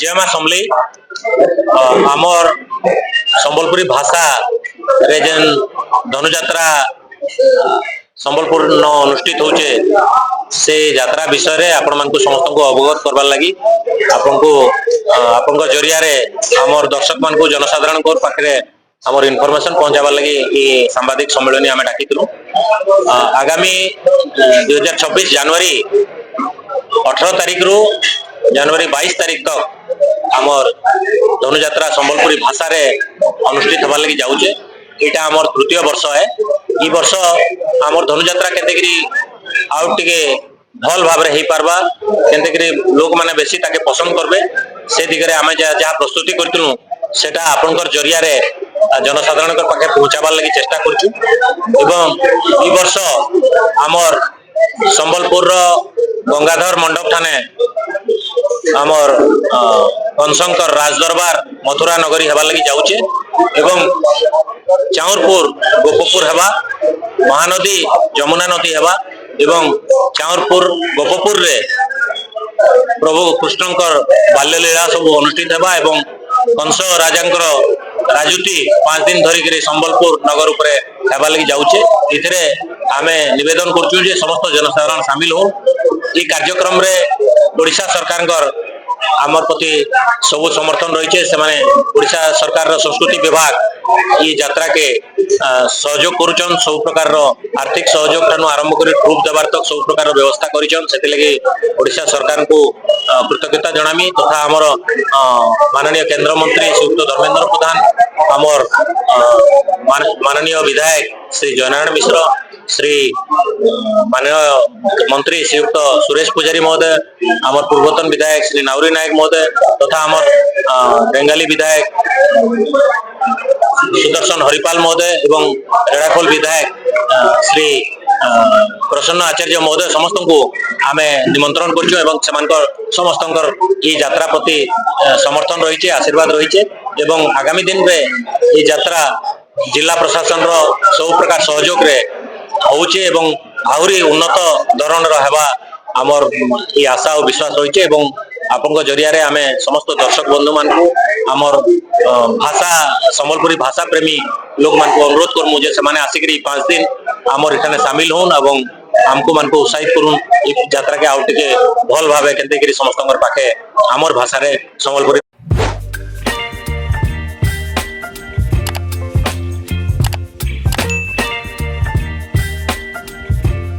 जय मां समली आमर संबलपुरी भाषा रे जेन धनुजात्रा संबलपुर न अनुष्ठित होचे से यात्रा विषय रे आपण मानकु समस्त को अवगत करबार लगी आपन जरिया रे हमर दर्शक मानकु जनसाधारण को पाखरे हमर इनफॉरमेशन पहुंचाबार लगी ये सांबादिक सम्मेलन आमे डाकितलु। आगामी 2026 जनवरी 18 तारीख रु जनवरी 22 तारीख तक हमर धनुजात्रा संबलपुरी भाषा रे अनुष्ठित होबार लगी जाउचे। एटा हमर तृतीय वर्ष है। ई वर्ष हमर धनुजात्रा केतेगिरी आउट टिके भल भाबरे हेई पारबा केतेगिरी लोक माने बेसी ताके पसंद करबे से दिगरे आमे जहा प्रस्तुति करतनु सेटा आपनकर जरिया रे जनसाधारण कर पाखे पहुंचाबार लगी चेष्टा करछु। एवं ई वर्ष हमर संबलपुर रो गंगाधर मंडप थाने हमर कंसंकर राजदरबार मथुरा नगरी हेबार लगी जाउचे एवं चाउरपुर गोपपुर हेबा महानदी जमुना नदी हेबा एवं चाउरपुर गोपपुर रे प्रभु कृष्णकर बाल्य लीला सब अनुष्ठित हेबा एवं कंस राजांकर राजुती 5 दिन धरिक संबलपुर नगर उपरे हेबा लगी जाउचे। इथरे आमे निवेदन करछु जे समस्त जनसाधारण शामिल हो। ई कार्यक्रम रे ओडिशा सरकार आमर प्रति सब समर्थन रही से माने ओडिशा सरकार संस्कृति विभाग ये यात्रा के सहयोग करुचन सब प्रकार आर्थिक सहयोग ठानु आरंभ कर ट्रुप देवार तक सब प्रकार व्यवस्था करिचन सेति लगी ओडिशा सरकार को कृतज्ञता जनामी तथा आमर माननीय केंद्र मंत्री श्रीयुक्त धर्मेंद्र प्रधान आमर माननीय विधायक श्री जयनारायण मिश्र श्री माननीय मंत्री श्रीयुक्त सुरेश पुजारी महोदय आमर पूर्वतन विधायक श्री नाउरी नायक महोदय तथा आमर बेंगाली विधायक सुदर्शन हरिपाल महोदय एवं रेड़ाखोल विधायक श्री प्रसन्न आचार्य महोदय समस्त को आमे निमंत्रण करछु एवं समस्त ये यात्रा प्रति समर्थन रही आशीर्वाद रही एवं आगामी दिन में ये यात्रा जिला प्रशासन रो सब प्रकार सहयोग रे होउचे एवं आहुरी उन्नत धरण हेबा आमर ये आशा और विश्वास रही एवं आपन जरिया रे आमे समस्त दर्शक बंधु मान को आमर भाषा संबलपुरी भाषा प्रेमी लोक मान को अनुरोध करमु जे से माने आसिकरी 5 दिन आमर इठाने शामिल होन एवं हमको मान को उत्साहित करूँ यात्रा के आउट के भल भावे केनते समस्त पाखे आमर भाषा रे संबलपुरी